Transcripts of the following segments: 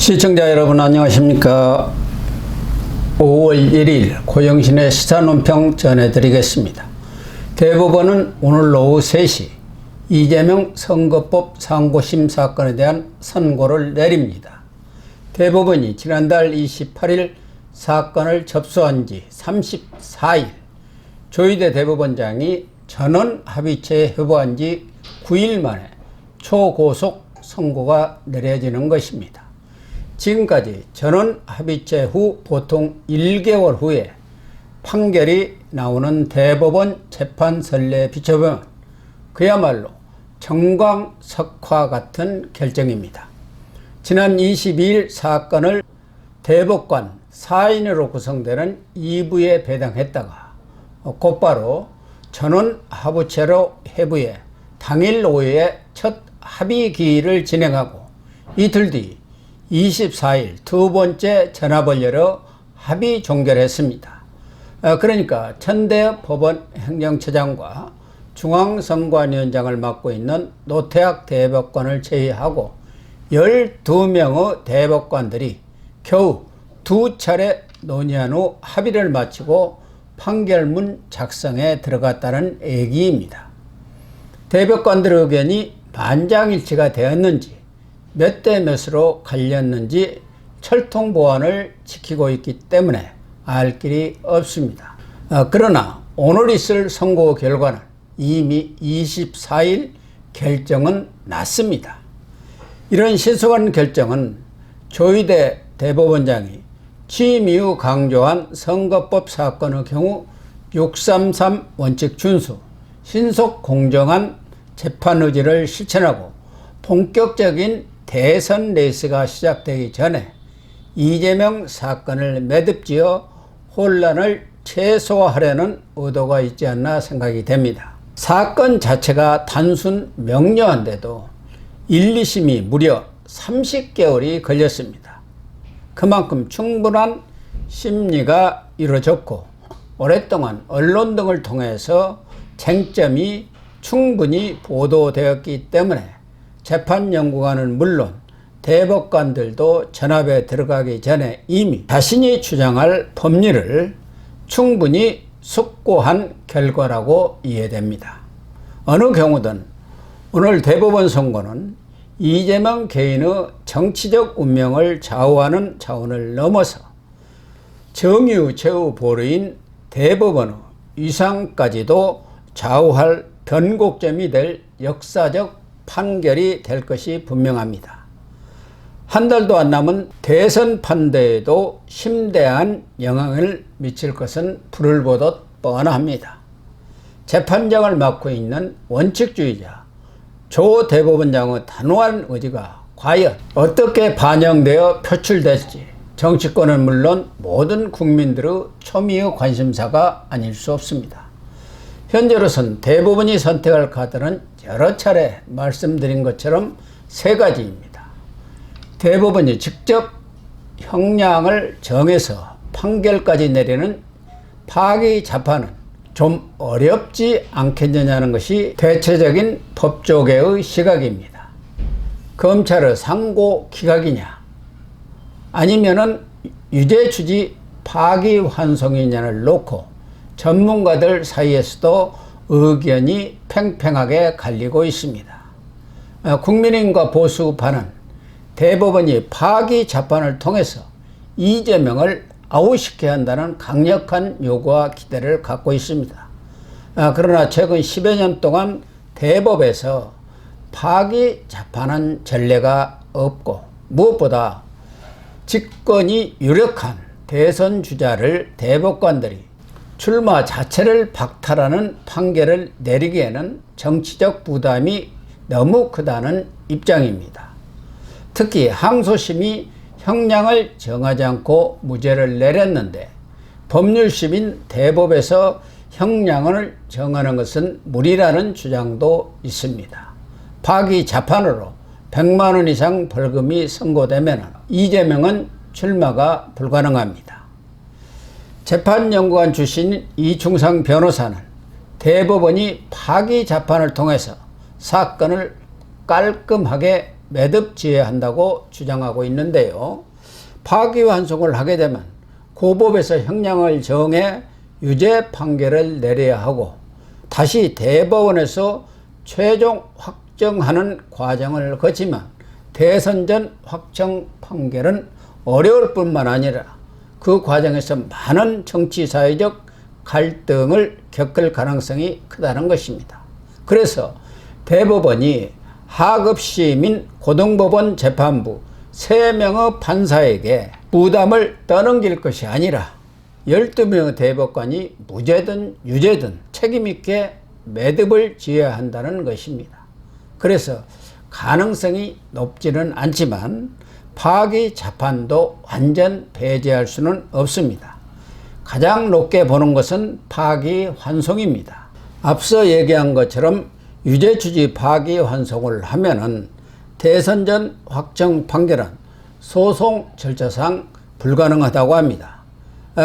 시청자 여러분 안녕하십니까. 5월 1일 고영신의 시사논평 전해드리겠습니다. 대법원은 오늘 오후 3시 이재명 선거법 상고심 사건에 대한 선고를 내립니다. 대법원이 지난달 28일 사건을 접수한 지 34일 조희대 대법원장이 전원 합의체에 회부한 지 9일 만에 초고속 선고가 내려지는 것입니다. 지금까지 전원 합의체 후 보통 1개월 후에 판결이 나오는 대법원 재판 선례에 비춰보면 그야말로 정광석화 같은 결정입니다. 지난 22일 사건을 대법관 4인으로 구성되는 2부에 배당했다가 곧바로 전원 합의체로 회부해 당일 오후에 첫 합의 기일을 진행하고 이틀 뒤 24일 두 번째 전합을 열어 합의 종결했습니다. 그러니까 천대 법원 행정처장과 중앙선관위원장을 맡고 있는 노태학 대법관을 제외하고 12명의 대법관들이 겨우 두 차례 논의한 후 합의를 마치고 판결문 작성에 들어갔다는 얘기입니다. 대법관들의 의견이 만장일치가 되었는지 몇 대 몇으로 갈렸는지 철통 보안을 지키고 있기 때문에 알 길이 없습니다. 그러나 오늘 있을 선고 결과는 이미 24일 결정은 났습니다. 이런 신속한 결정은 조희대 대법원장이 취임 이후 강조한 선거법 사건의 경우 633 원칙 준수, 신속 공정한 재판 의지를 실천하고 본격적인 대선 레이스가 시작되기 전에 이재명 사건을 매듭지어 혼란을 최소화하려는 의도가 있지 않나 생각이 됩니다. 사건 자체가 단순 명료한데도 1, 2심이 무려 30개월이 걸렸습니다. 그만큼 충분한 심리가 이루어졌고 오랫동안 언론 등을 통해서 쟁점이 충분히 보도되었기 때문에 재판연구관은 물론 대법관들도 전합에 들어가기 전에 이미 자신이 주장할 법리를 충분히 숙고한 결과라고 이해됩니다. 어느 경우든 오늘 대법원 선고는 이재명 개인의 정치적 운명을 좌우하는 차원을 넘어서 정유 최후 보루인 대법원의 위상까지도 좌우할 변곡점이 될 역사적 판결이 될 것이 분명합니다. 한 달도 안 남은 대선 판대에도 심대한 영향을 미칠 것은 불을 보듯 뻔합니다. 재판장을 맡고 있는 원칙주의자 조 대법원장의 단호한 의지가 과연 어떻게 반영되어 표출될지 정치권은 물론 모든 국민들의 초미의 관심사가 아닐 수 없습니다. 현재로선 대법원이 선택할 카드는 여러 차례 말씀드린 것처럼 세 가지입니다. 대법원이 직접 형량을 정해서 판결까지 내리는 파기 재판은 좀 어렵지 않겠느냐는 것이 대체적인 법조계의 시각입니다. 검찰의 상고 기각이냐 아니면은 유죄 취지 파기 환송이냐를 놓고 전문가들 사이에서도 의견이 팽팽하게 갈리고 있습니다. 국민의힘과 보수파는 대법원이 파기 재판을 통해서 이재명을 아웃시켜야 한다는 강력한 요구와 기대를 갖고 있습니다. 그러나 최근 10여 년 동안 대법에서 파기 재판한 전례가 없고 무엇보다 직권이 유력한 대선 주자를 대법관들이 출마 자체를 박탈하는 판결을 내리기에는 정치적 부담이 너무 크다는 입장입니다. 특히 항소심이 형량을 정하지 않고 무죄를 내렸는데 법률심인 대법에서 형량을 정하는 것은 무리라는 주장도 있습니다. 파기 재판으로 100만 원 이상 벌금이 선고되면 이재명은 출마가 불가능합니다. 재판연구관 출신 이충상 변호사는 대법원이 파기 재판을 통해서 사건을 깔끔하게 매듭지어야 한다고 주장하고 있는데요. 파기환송을 하게 되면 고법에서 형량을 정해 유죄 판결을 내려야 하고 다시 대법원에서 최종 확정하는 과정을 거치면 대선 전 확정 판결은 어려울 뿐만 아니라 그 과정에서 많은 정치사회적 갈등을 겪을 가능성이 크다는 것입니다. 그래서 대법원이 하급심인 고등법원 재판부 3명의 판사에게 부담을 떠넘길 것이 아니라 12명의 대법관이 무죄든 유죄든 책임있게 매듭을 지어야 한다는 것입니다. 그래서 가능성이 높지는 않지만 파기 재판도 완전 배제할 수는 없습니다. 가장 높게 보는 것은 파기 환송입니다. 앞서 얘기한 것처럼 유죄 취지 파기 환송을 하면은 대선 전 확정 판결은 소송 절차상 불가능하다고 합니다.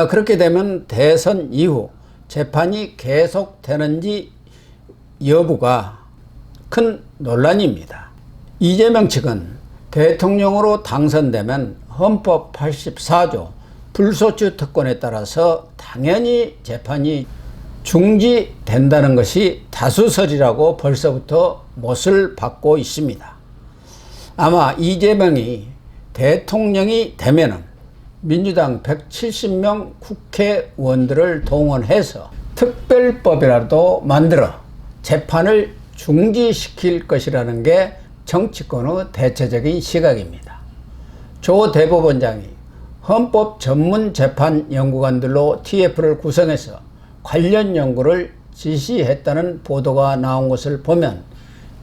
그렇게 되면 대선 이후 재판이 계속되는지 여부가 큰 논란입니다. 이재명 측은 대통령으로 당선되면 헌법 84조 불소추 특권에 따라서 당연히 재판이 중지된다는 것이 다수설이라고 벌써부터 못을 받고 있습니다. 아마 이재명이 대통령이 되면은 민주당 170명 국회의원들을 동원해서 특별법이라도 만들어 재판을 중지시킬 것이라는 게 정치권의 대체적인 시각입니다. 조 대법원장이 헌법 전문 재판 연구관들로 TF를 구성해서 관련 연구를 지시했다는 보도가 나온 것을 보면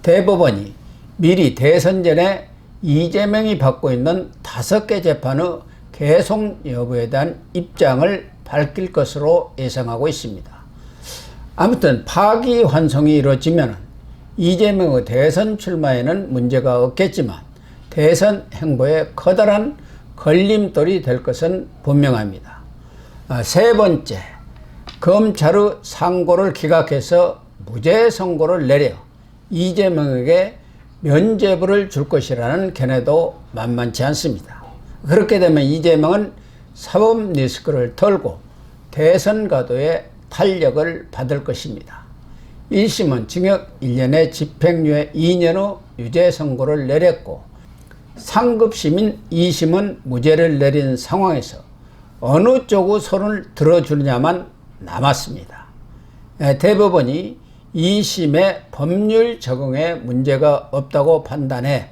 대법원이 미리 대선 전에 이재명이 받고 있는 5개 재판의 개송 여부에 대한 입장을 밝힐 것으로 예상하고 있습니다. 아무튼 파기환송이 이루어지면 이재명의 대선 출마에는 문제가 없겠지만 대선 행보에 커다란 걸림돌이 될 것은 분명합니다. 세 번째, 검찰의 상고를 기각해서 무죄 선고를 내려 이재명에게 면죄부를 줄 것이라는 견해도 만만치 않습니다. 그렇게 되면 이재명은 사법 리스크를 털고 대선 가도에 탄력을 받을 것입니다. 1심은 징역 1년에 집행유예 2년의 유죄 선고를 내렸고 상급심인 2심은 무죄를 내린 상황에서 어느 쪽의 손을 들어주느냐만 남았습니다. 대법원이 2심의 법률 적용에 문제가 없다고 판단해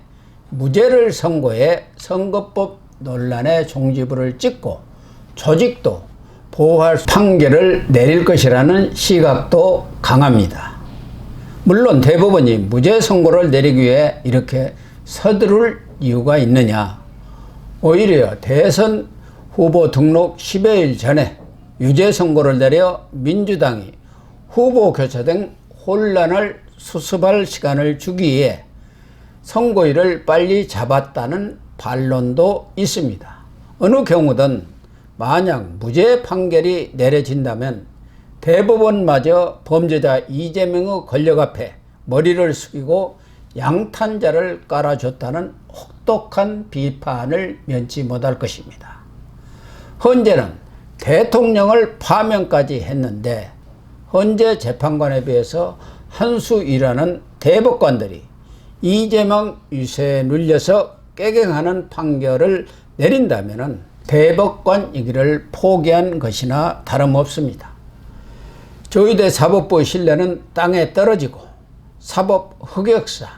무죄를 선고해 선거법 논란의 종지부를 찍고 조직도 보호할 판결을 내릴 것이라는 시각도 강합니다. 물론 대법원이 무죄 선고를 내리기 위해 이렇게 서두를 이유가 있느냐? 오히려 대선 후보 등록 10여일 전에 유죄 선고를 내려 민주당이 후보 교체 등 혼란을 수습할 시간을 주기 위해 선고일을 빨리 잡았다는 반론도 있습니다. 어느 경우든 만약 무죄 판결이 내려진다면 대법원마저 범죄자 이재명의 권력 앞에 머리를 숙이고 양탄자를 깔아줬다는 혹독한 비판을 면치 못할 것입니다. 헌재는 대통령을 파면까지 했는데 헌재 재판관에 비해서 한 수 일하는 대법관들이 이재명 유세에 눌려서 깨갱하는 판결을 내린다면 대법관이기를 포기한 것이나 다름없습니다. 조희대 사법부의 신뢰는 땅에 떨어지고 사법 흑역사,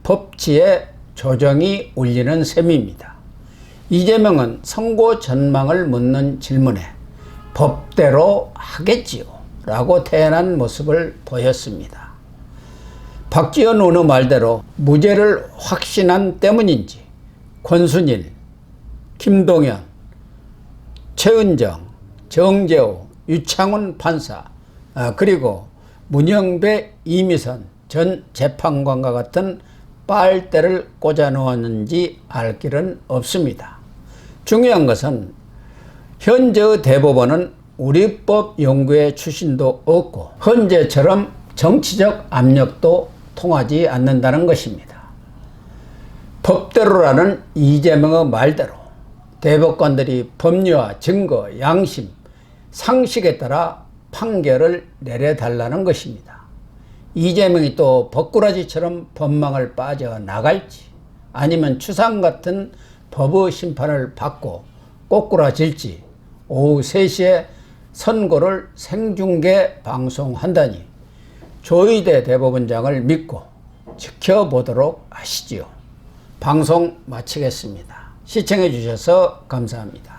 법치에 조정이 울리는 셈입니다. 이재명은 선고 전망을 묻는 질문에 법대로 하겠지요 라고 태연한 모습을 보였습니다. 박지원 의원 말대로 무죄를 확신한 때문인지 권순일, 김동연, 최은정, 정재호, 유창훈 판사, 그리고 문영배, 이미선 전 재판관과 같은 빨대를 꽂아 놓았는지 알 길은 없습니다. 중요한 것은 현재의 대법원은 우리법 연구의 출신도 없고 헌재처럼 정치적 압력도 통하지 않는다는 것입니다. 법대로라는 이재명의 말대로 대법관들이 법리와 증거, 양심, 상식에 따라 판결을 내려달라는 것입니다. 이재명이 또 법꾸라지처럼 법망을 빠져나갈지 아니면 추상 같은 법의 심판을 받고 꼬꾸라질지 오후 3시에 선고를 생중계 방송한다니 조희대 대법원장을 믿고 지켜보도록 하시지요. 방송 마치겠습니다. 시청해 주셔서 감사합니다.